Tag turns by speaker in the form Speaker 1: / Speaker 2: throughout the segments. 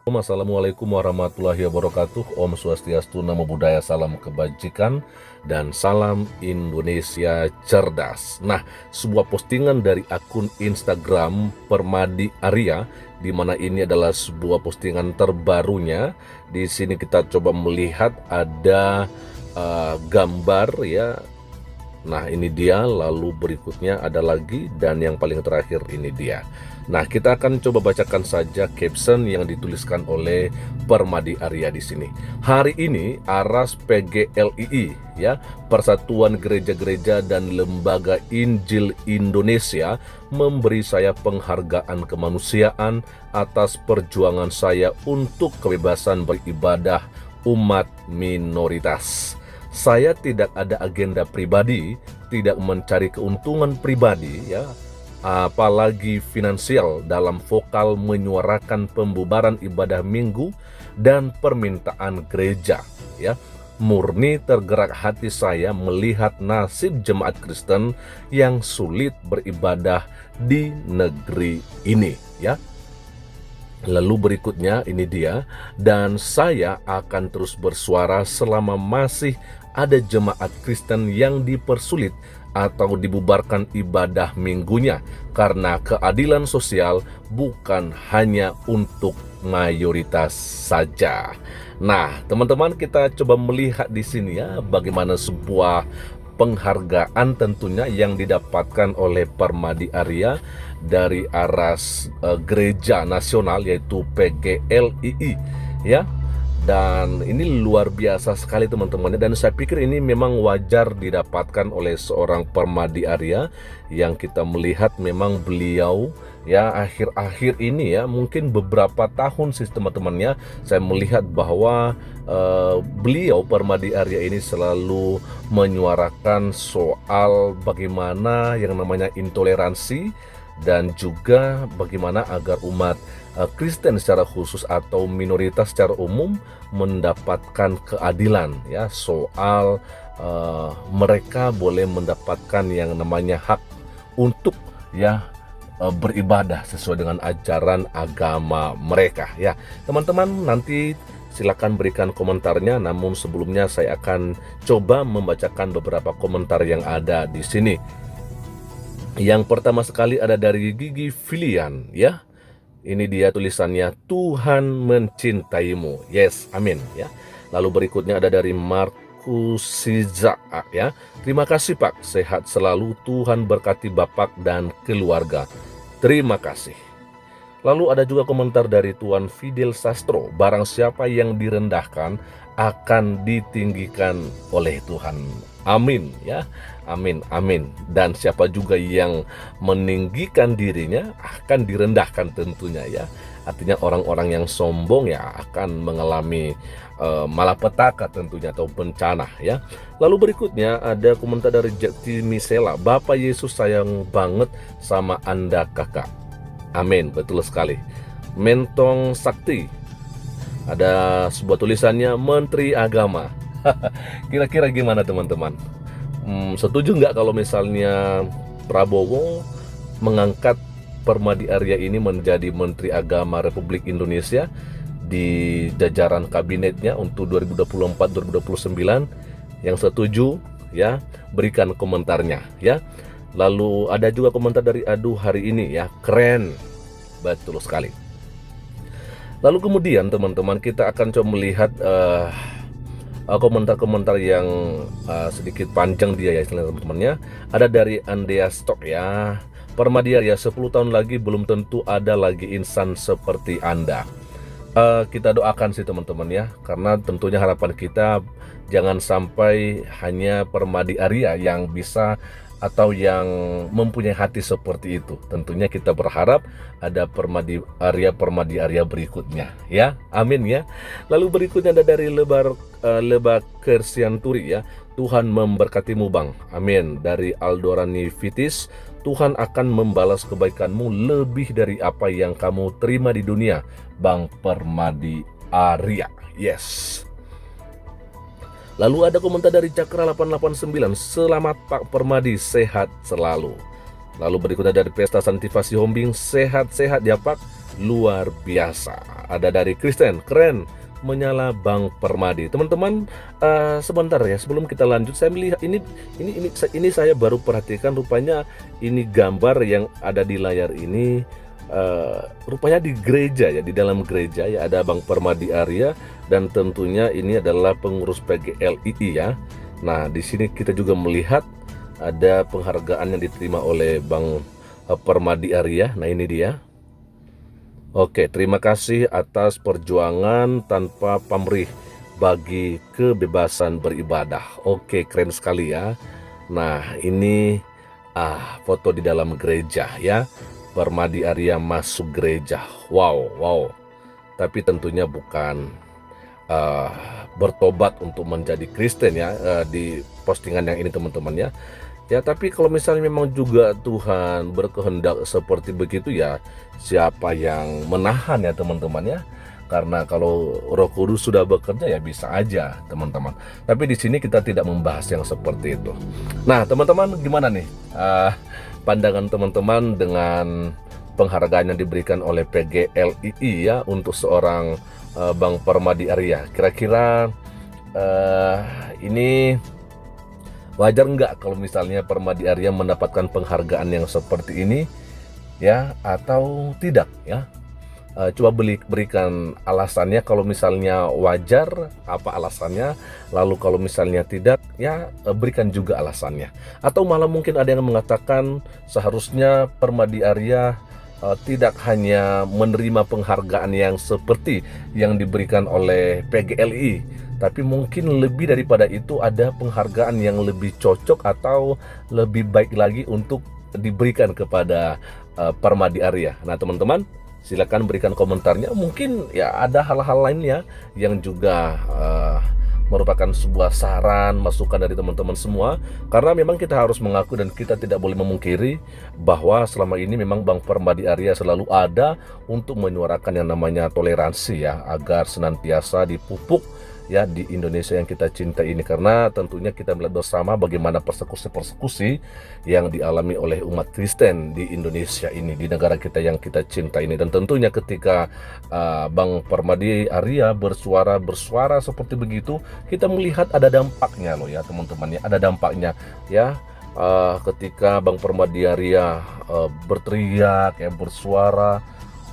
Speaker 1: Assalamualaikum warahmatullahi wabarakatuh. Om Swastiastu, Namo Buddhaya, salam kebajikan, dan salam Indonesia cerdas. Nah, sebuah postingan dari akun Instagram Permadi Arya, di mana ini adalah sebuah postingan terbarunya. Di sini kita coba melihat ada gambar ya. Nah, ini dia, lalu berikutnya ada lagi, dan yang paling terakhir ini dia. Nah, kita akan coba bacakan saja caption yang dituliskan oleh Permadi Arya di sini. Hari ini Aras PGLII ya, Persatuan Gereja-Gereja dan Lembaga Injil Indonesia, memberi saya penghargaan kemanusiaan atas perjuangan saya untuk kebebasan beribadah umat minoritas. Saya tidak ada agenda pribadi, tidak mencari keuntungan pribadi ya, apalagi finansial dalam vokal menyuarakan pembubaran ibadah minggu dan permintaan gereja ya. Murni tergerak hati saya melihat nasib jemaat Kristen yang sulit beribadah di negeri ini ya. Lalu berikutnya ini dia, dan saya akan terus bersuara selama masih ada jemaat Kristen yang dipersulit atau dibubarkan ibadah minggunya, karena keadilan sosial bukan hanya untuk mayoritas saja. Nah, teman-teman, kita coba melihat di sini ya, bagaimana sebuah penghargaan tentunya yang didapatkan oleh Permadi Arya dari Aras Gereja Nasional, yaitu PGLII ya. Dan ini luar biasa sekali teman-teman, dan saya pikir ini memang wajar didapatkan oleh seorang Permadi Arya yang kita melihat memang beliau ya akhir-akhir ini ya, mungkin beberapa tahun sih teman-temannya, saya melihat bahwa beliau Permadi Arya ini selalu menyuarakan soal bagaimana yang namanya intoleransi, dan juga bagaimana agar umat Kristen secara khusus atau minoritas secara umum mendapatkan keadilan ya, soal mereka boleh mendapatkan yang namanya hak untuk ya beribadah sesuai dengan ajaran agama mereka ya. Teman-teman, nanti silakan berikan komentarnya, namun sebelumnya saya akan coba membacakan beberapa komentar yang ada di sini. Yang pertama sekali ada dari Gigi Filian ya. Ini dia tulisannya, Tuhan mencintaimu. Yes, amin ya. Lalu berikutnya ada dari Markus Siza ya. Terima kasih Pak, sehat selalu, Tuhan berkati Bapak dan keluarga. Terima kasih. Lalu ada juga komentar dari Tuan Fidel Sastro, barang siapa yang direndahkan akan ditinggikan oleh Tuhan. Amin ya, amin, amin. Dan siapa juga yang meninggikan dirinya akan direndahkan tentunya ya. Artinya orang-orang yang sombong ya akan mengalami malapetaka tentunya, atau bencana ya. Lalu berikutnya ada komentar dari Jati Misela, Bapak Yesus sayang banget sama Anda kakak. Amin, betul sekali. Mentong Sakti, ada sebuah tulisannya, Menteri Agama. Kira-kira gimana teman-teman? Setuju nggak kalau misalnya Prabowo mengangkat Permadi Arya ini menjadi Menteri Agama Republik Indonesia di jajaran kabinetnya untuk 2024-2029? Yang setuju ya, berikan komentarnya ya. Lalu ada juga komentar dari Aduh hari ini ya, keren, betul sekali. Lalu kemudian teman-teman, kita akan coba melihat komentar-komentar yang sedikit panjang dia ya teman-temannya. Ada dari Andea Stok ya, Permadi Arya 10 tahun lagi belum tentu ada lagi insan seperti Anda. Kita doakan sih teman-teman ya, karena tentunya harapan kita jangan sampai hanya Permadi Arya yang bisa atau yang mempunyai hati seperti itu. Tentunya kita berharap ada Permadi Arya berikutnya ya, amin ya. Lalu berikutnya ada dari Lebak Kersianturi ya, Tuhan memberkatimu Bang, amin. Dari Aldorani Fitis, Tuhan akan membalas kebaikanmu lebih dari apa yang kamu terima di dunia Bang Permadi Arya. Yes. Lalu ada komentar dari Cakra 889, selamat Pak Permadi, sehat selalu. Lalu berikutnya dari Pesta Santivasi Hombing, sehat-sehat ya Pak. luar biasa. Ada dari Kristen, keren, menyala Bang Permadi. Teman-teman, sebentar ya, sebelum kita lanjut, saya melihat ini saya baru perhatikan, rupanya ini gambar yang ada di layar ini, rupanya di gereja ya, di dalam gereja ya, ada Bang Permadi Arya, dan tentunya ini adalah pengurus PGLII ya. Nah, di sini kita juga melihat ada penghargaan yang diterima oleh Bang Permadi Arya. Nah, ini dia. Oke, terima kasih atas perjuangan tanpa pamrih bagi kebebasan beribadah. Oke, keren sekali ya. Nah, ini foto di dalam gereja ya. Permadi Arya masuk gereja. Wow. Tapi tentunya bukan bertobat untuk menjadi Kristen ya, di postingan yang ini teman-teman ya. Ya, tapi kalau misalnya memang juga Tuhan berkehendak seperti begitu ya, siapa yang menahan ya teman-teman ya? Karena kalau Roh Kudus sudah bekerja ya bisa aja teman-teman. Tapi di sini kita tidak membahas yang seperti itu. Nah, teman-teman, gimana nih pandangan teman-teman dengan penghargaan yang diberikan oleh PGLII ya untuk seorang Bang Permadi Arya? Kira-kira ini wajar nggak kalau misalnya Permadi Arya mendapatkan penghargaan yang seperti ini ya, atau tidak ya? Coba berikan alasannya. Kalau misalnya wajar, apa alasannya? Lalu kalau misalnya tidak ya, berikan juga alasannya. Atau malah mungkin ada yang mengatakan seharusnya Permadi Arya tidak hanya menerima penghargaan yang seperti yang diberikan oleh PGLI, tapi mungkin lebih daripada itu ada penghargaan yang lebih cocok atau lebih baik lagi untuk diberikan kepada Permadi Arya. Nah, teman-teman, silakan berikan komentarnya. Mungkin ya ada hal-hal lainnya yang juga merupakan sebuah saran, masukan dari teman-teman semua. Karena memang kita harus mengaku dan kita tidak boleh memungkiri bahwa selama ini memang Bang Permadi Arya selalu ada untuk menyuarakan yang namanya toleransi ya, agar senantiasa dipupuk ya di Indonesia yang kita cinta ini. Karena tentunya kita melihat bersama bagaimana persekusi-persekusi yang dialami oleh umat Kristen di Indonesia ini, di negara kita yang kita cinta ini. Dan tentunya ketika Bang Permadi Arya bersuara seperti begitu, kita melihat ada dampaknya loh ya teman-teman ya, ada dampaknya ya. Ketika Bang Permadi Arya berteriak ya, bersuara,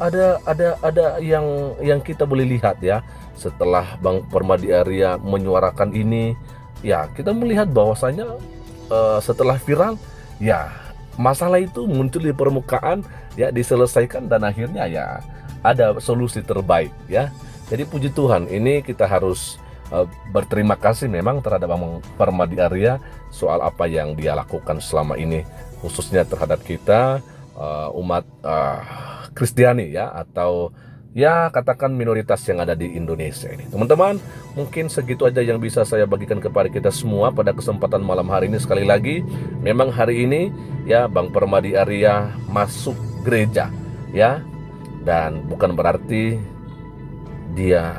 Speaker 1: ada yang kita boleh lihat ya. Setelah Bang Permadi Arya menyuarakan ini ya, kita melihat bahwasanya setelah viral ya, masalah itu muncul di permukaan ya, diselesaikan, dan akhirnya ya ada solusi terbaik ya. Jadi puji Tuhan, ini kita harus berterima kasih memang terhadap Bang Permadi Arya soal apa yang dia lakukan selama ini, khususnya terhadap kita umat Kristiani ya, atau ya katakan minoritas yang ada di Indonesia ini. Teman-teman, mungkin segitu aja yang bisa saya bagikan kepada kita semua pada kesempatan malam hari ini. Sekali lagi, memang hari ini ya Bang Permadi Arya masuk gereja ya, dan bukan berarti dia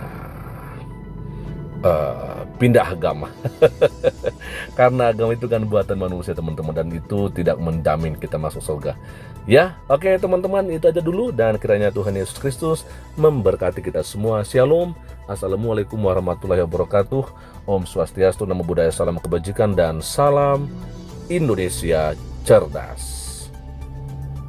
Speaker 1: pindah agama. Karena agama itu kan buatan manusia teman-teman, dan itu tidak menjamin kita masuk surga ya. Oke teman-teman, itu aja dulu, dan kiranya Tuhan Yesus Kristus memberkati kita semua. Shalom, assalamualaikum warahmatullahi wabarakatuh. Om Swastiastu, Namo Buddhaya, salam kebajikan, dan salam Indonesia cerdas.